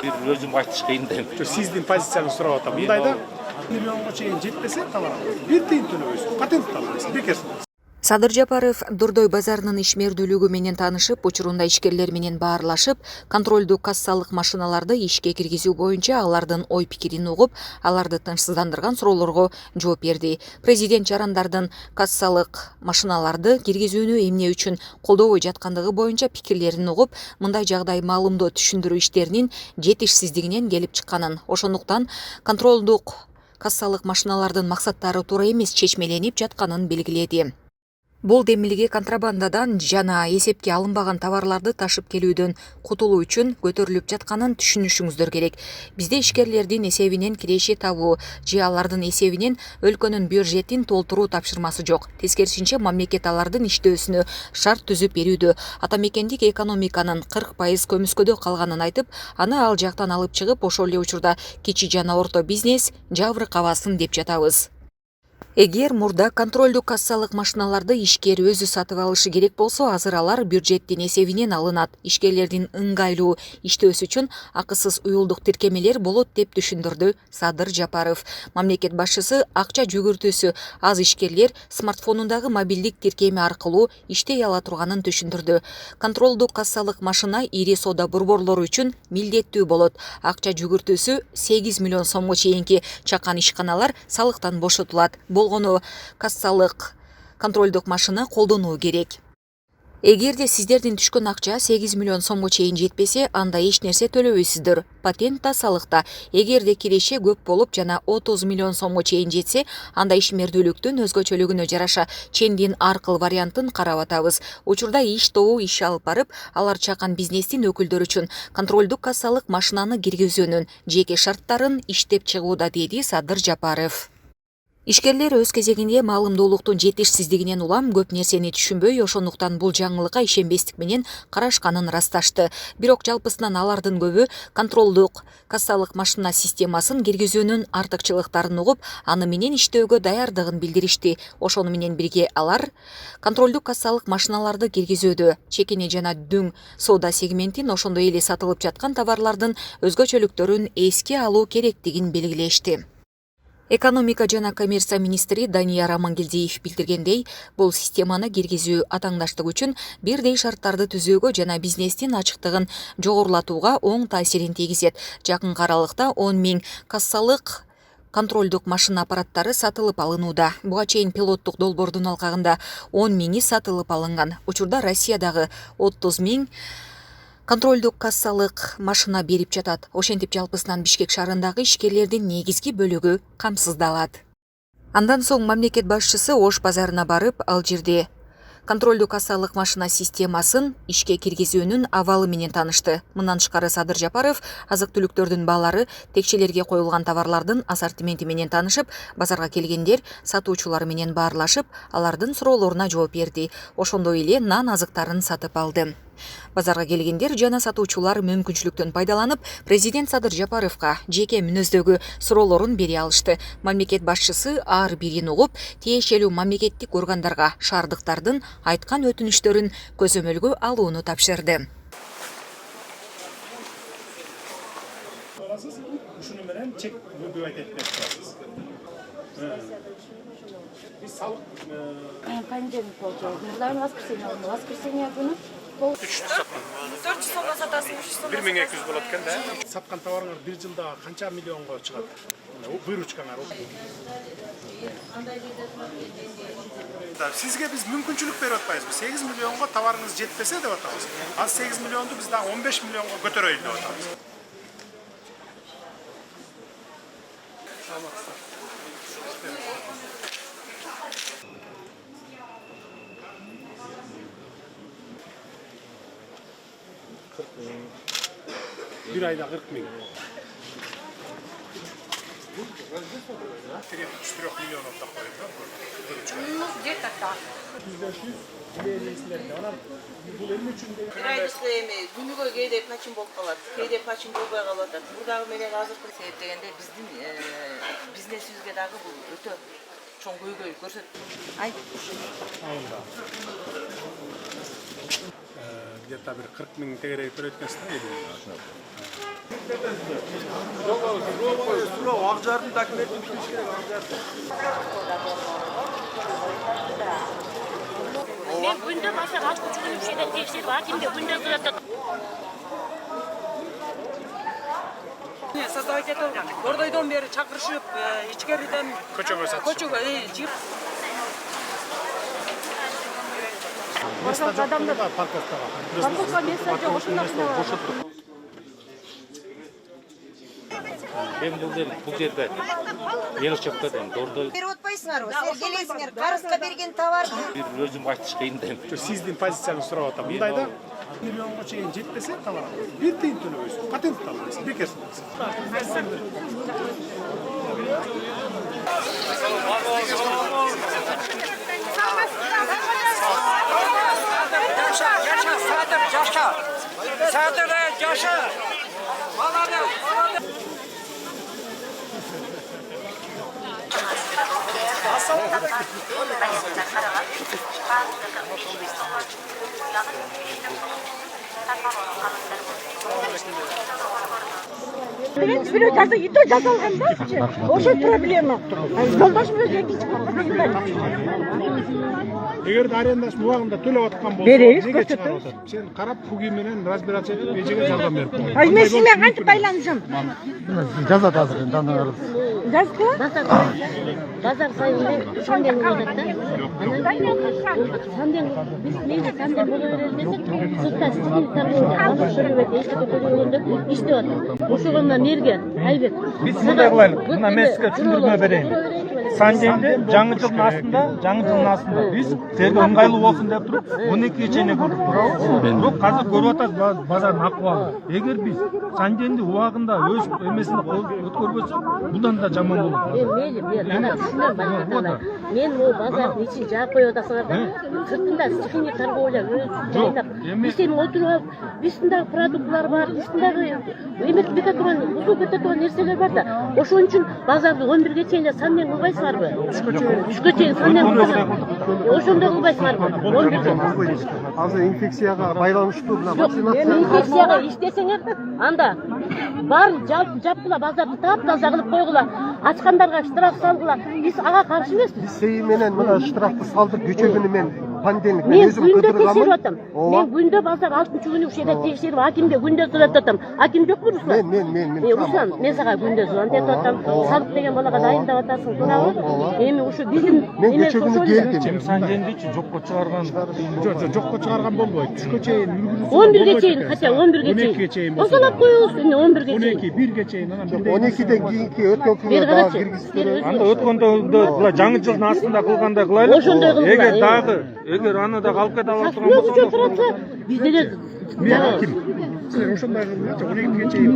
Bir özüm айтыш кыйын дейм. Сиздин позицияңызды сурап атам. Мындайда миллионго чейин жетпесе товарыңыз бир тыйын төлөбөйсүз. Патент албайсыз, бекер. Садыр Жапаров Дурдой базарынын ишмердүүлүгү менен таанышып, учурунда ишкерлер менен баарлашып, контролдуу кассалык машиналарды ишке киргизүү боюнча алардын ой пикирин угуп, аларды тынчсыздандырган суроолорго жооп берди. Президент жарандардын кассалык машиналарды киргизүүнү эмне үчүн колдобой жаткандыгы боюнча пикирлерин угуп, мындай жагдай маалымдоо түшүндүрүү иштеринин жетишсиздигинен келип чыкканын, ошондуктан контролдук кассалык машиналардын максаттары туура эмес чечмеленип жатканын белгиледи. Бул демилге контрабандадан жана эсепке алынбаган товарларды ташып келүүдөн кутулуу үчүн көтөрүлүп жатканын түшүнүшүңүздөр керек. Бизде ишкерлердин эсебинен киреше табуу же алардын эсебинен өлкөнүн бюджетин толтуруу тапшырмасы жок. Тескерисинче мамлекет алардын иштөөсүнө шарт түзүп берүүдө. Атамекендик экономиканын 40% көмүскөдө калганын айтып, аны ал жактан алып чыгып, ошол эле учурда кичи жана орто бизнес жабыркабасын деп жатабыз. Эгер мурда контролдуу кассалык машиналарды ишкер өзү сатып алышы керек болсо, азыр алар бюджеттин эсебинен алынат. Ишкерлердин ыңгайлуу иштөөсү үчүн акысыз уюлдук тиркемелер болот деп түшүндүрдү Садыр Жапаров. Мамлекет башчысы акча жүгүртүүсү аз ишкерлер смартфонундагы мобилдик тиркеме аркылуу иштей ала турганын түшүндүрдү. Контролдуу кассалык машина ири соода борборлору үчүн милдеттүү болот. Акча жүгүртүүсү 8 миллион сомго чейинки чакан ишканалар салыктан бошотулат. Болгону кассалык контролдук машина колдонуу керек. Эгерде сиздердин түшкөн акча 8 миллион сомго чейин жетпесе, анда эч нерсе төлөбөйсүздөр. Патент да салыкта. Эгерде киреше көп болуп жана 30 миллион сомго чейин жетсе, анда ишмердүүлүктүн өзгөчөлүгүнө жараша чендин аркыл вариантын карап атабыз. Учурда иш тобу иш алып барып, алар чакан бизнестин өкүлдөрү үчүн контролдук кассалык машинаны киргизүүнүн жеке шарттарын иштеп чыгууда, деди Садыр Жапаров. Ишкерлер өз кезегинде маалымдуулуктун жетишсиздигинен улам көп нерсени түшүнбөй, ошондуктан бул жаңылыкка ишенбестик менен карашканын ырасташты. Бирок жалпысынан алардын көбү контролдук кассалык машина системасын киргизүүнүн артыкчылыктарын угуп, аны менен иштөөгө даярдыгын билдиришти. Ошону менен бирге алар контролдук кассалык машиналарды киргизүүдө чекене жана дүң соода сегментин, ошондой эле сатылып жаткан товарлардын өзгөчөлүктөрүн эске алуу керектигин белгилешти. Экономика жана коммерция министри Данияр Амангелдиев билдиргендей, бул системаны киргизүү атаңдаштык үчүн бирдей шарттарды түзүүгө жана бизнестин ачыктыгын жогорулатууга оң таасирин тийгизет. Жакын аралыкта 10 000 кассалык контролдук машина аппараттары сатылып алынууда. Буга чейин пилоттук долбоордун алкагында 10 000 сатылып алынган. Учурда Россиядагы 30 000 контролдук кассалык машина берип жатат. Ошентип жалпысынан Бишкек шаарындагы ишкерлердин негизги бөлүгү камсыздалат. Андан соң мамлекет башчысы Ош базарына барып, ал жерде контролдук кассалык машина системасын ишке киргизүүнүн абалы менен таанышты. Мындан тышкары Садыр Жапаров азык-түлүктөрдүн баалары, текчелерге коюлган товарлардын ассортименти менен таанышып, базарга келгендер сатуучулар менен баарлашып, алардын суроолоруна жооп берди. Ошондой эле нан азыктарын сатып алды. Базарга келгендер жана сатуучулар мүмкүнчүлүктөн пайдаланып, президент Садыр Жапаровго жеке мүнөздөгү суроолорун бере алышты. Мамлекет башчысы ар бирин угуп, тиешелүү мамлекеттик органдарга шаардыктардын айткан өтүнүчтөрүн көзөмөлгө алууну тапшырды. Ушуну менен чек деп айтып бересиз. Биз салык понедельник получается. Ждем воскресенье күнү. 400 сомго сатасың, 300 сомго. 1200 болот экен да. Саткан товарыңыз бир жылда канча миллионго чыгат? Выручкаңар. Сизге биз мүмкүнчүлүк берип атпайбызбы? 8 миллионго товарыңыз жетпесе деп атабыз. Az 8 миллионду биз дагы 15 миллионго көтөрөйлү деп атабыз. Bir ayda 40 000. 4 milyon ortak koyuyor. Где-то так. Bir ayda işleyemey. Günlüğü кейде paçın болып қалады. Кейде paçın болбай қалады. Бурдағы менен азыркы себептегенде биздин бизнесибизге дагы бул өтө чоң көйгөй көрсөт. Ауылда. Где-то bir 40 bin тегерек төлөткөнсүз да. Акжардын документин бүтүш керек, Акжардын. Мен күндө баса 6 күн ишеден текшерип, акимге күндө кылат. Создавать это Бордойдон бери чакырышып, ичкериден Көчөгө сатышып. көчөгө жип. Место жок да парковкага. Парковка место жок, ошондо Мен бұл жерде ел чөпкө дейм, дордой. Беріп отпайсыңар, сергелейсіңер, қарызға берген товар. Өзім айтыш қиын дейм. Сиздин позицияңызды сурап атам. Мындайда миллионго чейин жетпесе товар бир тыйын төлөбөйсүз. Патент албайсыз, бекерсиз. Қазір ито жасалғанда ошо проблема. Жолдаш менен Эгер арендашын убагында төлөп аткан болсо, Беребиз, неге көрсөтөбүз. чыгарып атат? Сен карап пуги менен разбираться этип, эжеге жардам берип кой. Ай мен сине кантип байланышам? Жазат азыр енді аны Жазгы? Базар сайында санден болот да. Санден биз мейли санден боло берет десек, сыртта сиздиктер болот. Көрбөйт, эчтеке көргөндө иштеп атат. Ошондон мерге Айбек. Биз мындай кылайлык. Мына мен сизге түшүндүрмө берейин. Санденде жаңы жылдын астында биз терге ыңгайлуу болсун деп туруп 12 чейин көрүп турабыз. Бирок азыр көрүп атабыз базардын акыбалы. Эгер биз Санденди убагында өз эмесинде өткөрбөсөк, bundan da жаман болот. Мейли, мен түшүнөм базарда. Мен могу базардын ичин жаап коюп атасыңар да. Сыртында стихийный торговля өз жайнап. Бизден отуруп, биздин продуктлар бар, биздин эмек бете турган, узуп кете турган нерселер бар да. Ошон үчүн базарды 11ге чейин санден кылбайсыңарбы? Түшкө чейин санден кылбайсыңарбы? Ошондо кылбайсыңарбы? 11ге. Азыр инфекцияга байланыштуу мына Мен инфекцияга иштесеңер, анда бар жапкыла базарды таптаза кылып койгула. Ачкандарга штраф салгыла. Биз ага каршы эмеспиз. Biz seyi menen mına штрафты салдык көчөгүнү мен пандемик Мен күндө текшерип атам. Мен күндө базар 6 күнү ушеде текшерип, акимге күндө звонок атам. Аким жокпу Руслан? Мен. Руслан, мен сага күндө звонок этип атам. Салык деген балага дайындап атасың, туурабы? Эми ушу биздин көчөгүнү келдим. Сандендичи жокко чыгарган. Жокко чыгарган болбойт. Түшкө чейин 11ге чейин, хотя 11ге чейин. Ошолоп коебуз, 11ге чейин. 12, 1ге чейин анан 12'den kийинки өткөн күнү дагы киргизип Анда өткөндө жаңы жылдын астында кылгандай кылайлы. Ошондой кылгыла. Эгер дагы, эгер аны да калып кете алып турган Өзү чөп турат, бизде Мен аким. Сен ошондой кылып 12ге чейин